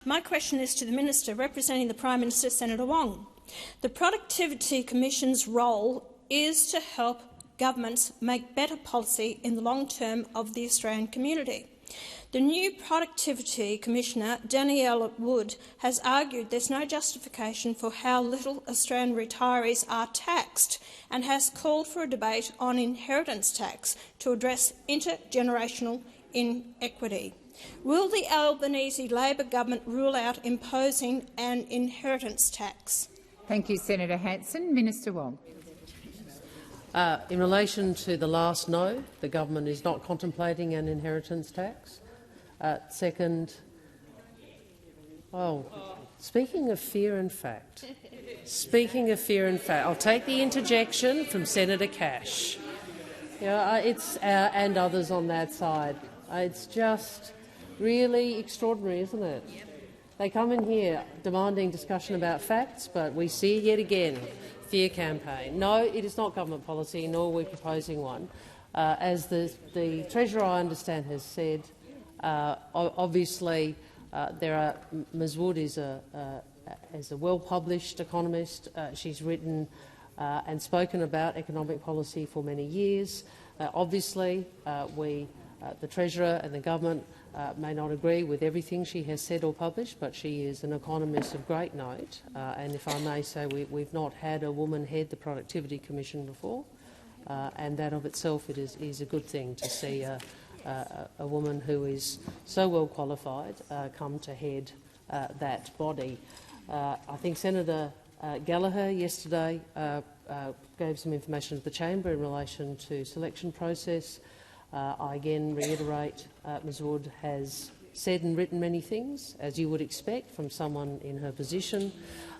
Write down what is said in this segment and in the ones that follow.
My question is to the Minister representing the Prime Minister, Senator Wong. The Productivity Commission's role is to help governments make better policy in the long term of the Australian community. The new Productivity Commissioner, Danielle Wood, has argued there's no justification for how little Australian retirees are taxed and has called for a debate on inheritance tax to address intergenerational inequity. Will the Albanese Labor government rule out imposing an inheritance tax? Thank you, Senator Hanson. Minister Wong. In relation to the last no, the government is not contemplating an inheritance tax. Second, speaking of fear and fact, I'll take the interjection from Senator Cash. And others on that side. It's just really extraordinary, isn't it? They come in here demanding discussion about facts, but we see yet again fear campaign. No, it is not government policy, nor are we proposing one. As the Treasurer, I understand, has said, obviously Ms Wood is a well-published economist. She's written and spoken about economic policy for many years. Obviously, the Treasurer and the government may not agree with everything she has said or published, but she is an economist of great note. And if I may say, we've not had a woman head the Productivity Commission before, and that of itself is a good thing to see a woman who is so well qualified come to head that body. I think Senator Gallagher yesterday gave some information to the chamber in relation to selection process. I again reiterate Ms Wood has said and written many things, as you would expect from someone in her position.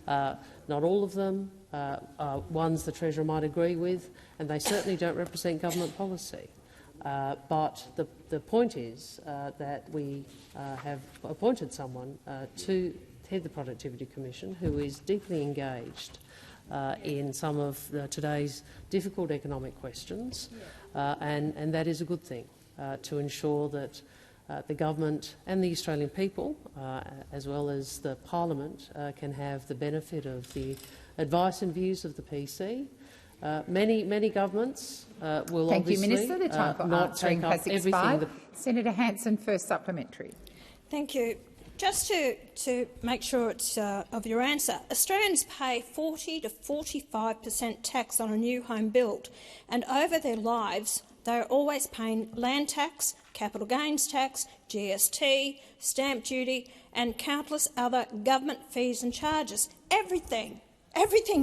Not all of them are ones the Treasurer might agree with, and they certainly don't represent government policy. But the point is that we have appointed someone to head the Productivity Commission who is deeply engaged in some of today's difficult economic questions, and that is a good thing to ensure that the government and the Australian people, as well as the Parliament, can have the benefit of the advice and views of the PC. Many governments will Thank obviously you, Minister. The time for not answering take up has expired. everything. Senator Hanson, first supplementary. Thank you. Just to make sure it's of your answer, Australians pay 40 to 45% tax on a new home build, and over their lives they are always paying land tax, capital gains tax, GST, stamp duty and countless other government fees and charges. Everything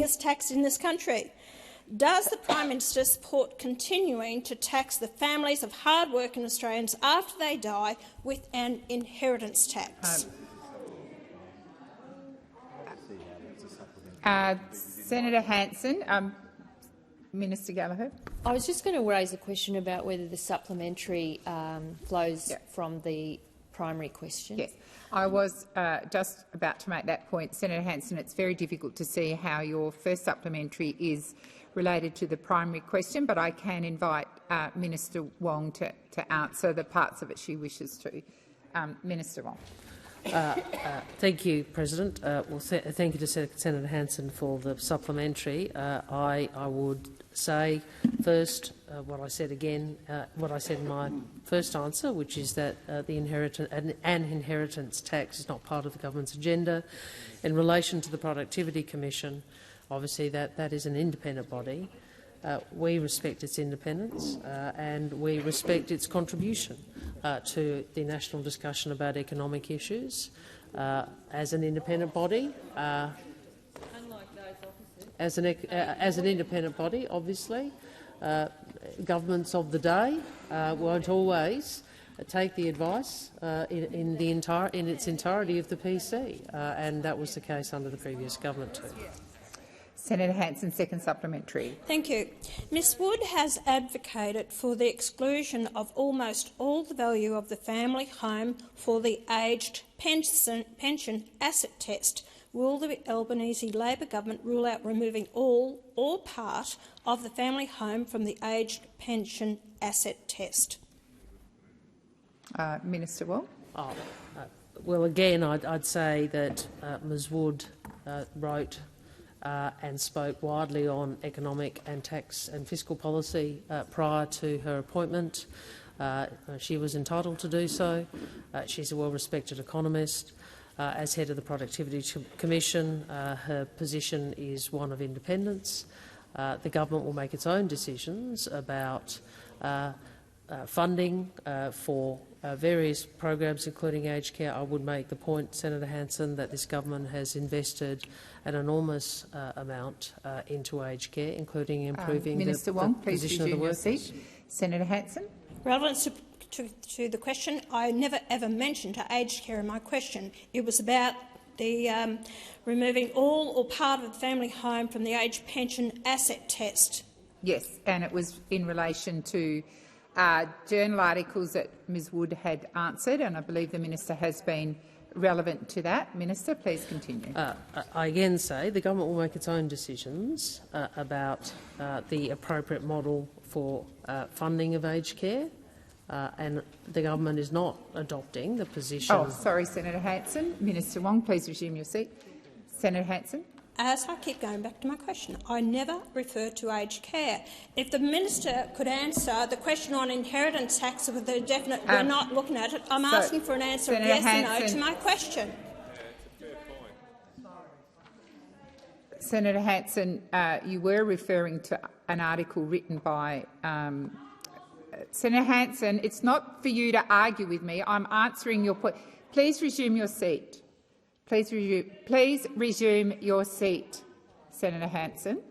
is taxed in this country. Does the Prime Minister support continuing to tax the families of hard-working Australians after they die with an inheritance tax? Senator Hanson. Minister Gallagher. I was just going to raise a question about whether the supplementary flows from the primary question. Yes. I was just about to make that point. Senator Hanson, it's very difficult to see how your first supplementary is related to the primary question, but I can invite Minister Wong to answer the parts of it she wishes to. Minister Wong. Thank you, President. Thank you to Senator Hanson for the supplementary. I would say first what I said again, what I said in my first answer, which is that an inheritance tax is not part of the government's agenda. In relation to the Productivity Commission, obviously that is an independent body. We respect its independence and we respect its contribution to the national discussion about economic issues. As an independent body, obviously, governments of the day won't always take the advice in its entirety of the PC, and that was the case under the previous government too. Senator Hanson, second supplementary. Thank you. Ms Wood has advocated for the exclusion of almost all the value of the family home for the aged pension asset test. Will the Albanese Labor government rule out removing all or part of the family home from the aged pension asset test? Minister Wong. Well, again, I'd say that Ms Wood wrote and spoke widely on economic and tax and fiscal policy prior to her appointment. She was entitled to do so. She's a well-respected economist. As head of the Productivity Commission, her position is one of independence. The government will make its own decisions about funding for various programs, including aged care. I would make the point, Senator Hanson, that this government has invested an enormous amount into aged care, including improving Minister Wong, please position of the resume your workers. seat. Senator Hanson. Relevant to the question, I never ever mentioned aged care in my question. It was about the removing all or part of the family home from the age pension asset test. Yes, and it was in relation to journal articles that Ms Wood had answered, and I believe the minister has been relevant to that. Minister, please continue. I again say the government will make its own decisions about the appropriate model for funding of aged care, and the government is not adopting the position. Oh, sorry, Senator Hanson. Minister Wong, please resume your seat. Senator Hanson. As I keep going back to my question, I never referred to aged care. If the minister could answer the question on inheritance tax with a definite, we're not looking at it. I'm asking for an answer of yes or no to my question. Senator Hanson, you were referring to an article written by Senator Hanson. It's not for you to argue with me. I'm answering your point. Please resume your seat. Please resume your seat, Senator Hanson.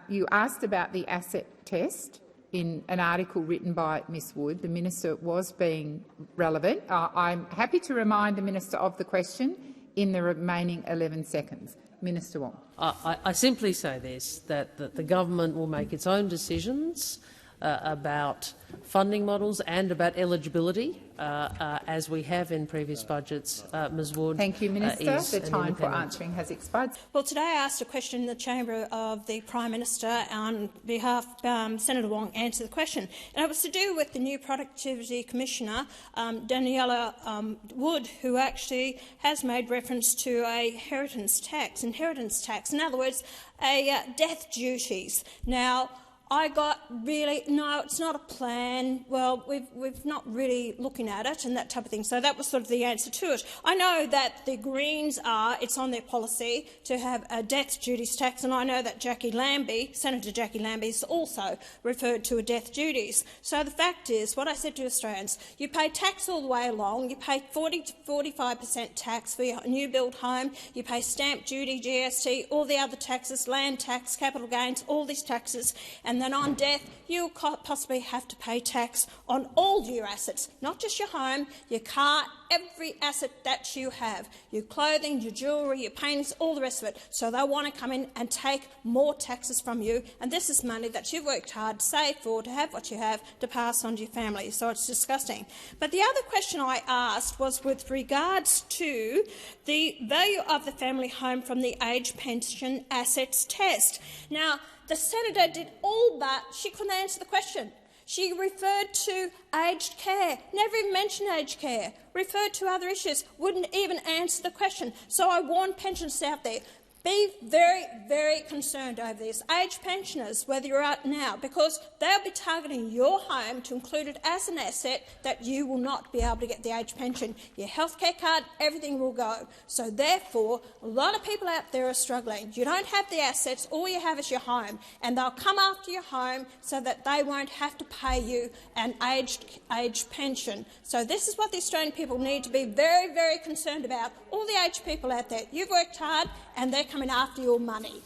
You asked about the asset test in an article written by Ms Wood. The minister was being relevant. I'm happy to remind the minister of the question in the remaining 11 seconds. Minister Wong. I simply say this, that the government will make its own decisions about funding models and about eligibility, as we have in previous budgets. Ms Wood. Thank you, Minister. The time for answering has expired. Well, today I asked a question in the chamber of the Prime Minister on behalf of Senator Wong answered the question, and it was to do with the new Productivity Commissioner, Daniela Wood, who actually has made reference to a inheritance tax. In other words, death duties. Now, I got really, no, it's not a plan. Well, we've not really looking at it and that type of thing. So that was sort of the answer to it. I know that the Greens it's on their policy to have a death duties tax, and I know that Senator Jackie Lambie has also referred to a death duties. So the fact is, what I said to Australians, you pay tax all the way along. You pay 40 to 45% tax for your new build home. You pay stamp duty, GST, all the other taxes, land tax, capital gains, all these taxes. And then on death, you possibly have to pay tax on all your assets, not just your home, your car, every asset that you have, your clothing, your jewellery, your paintings, all the rest of it. So they want to come in and take more taxes from you, and this is money that you've worked hard to save for, to have what you have, to pass on to your family. So it's disgusting. But the other question I asked was with regards to the value of the family home from the age pension assets test. Now, the senator did all but she couldn't answer the question. She referred to aged care, never even mentioned aged care, referred to other issues, wouldn't even answer the question. So I warn pensioners out there, be very, very concerned over this. Aged pensioners, whether you're out now, because they'll be targeting your home to include it as an asset that you will not be able to get the age pension. Your healthcare card, everything will go. So therefore, a lot of people out there are struggling. You don't have the assets, all you have is your home, and they'll come after your home so that they won't have to pay you an aged pension. So this is what the Australian people need to be very, very concerned about. All the aged people out there, you've worked hard and they're coming after your money.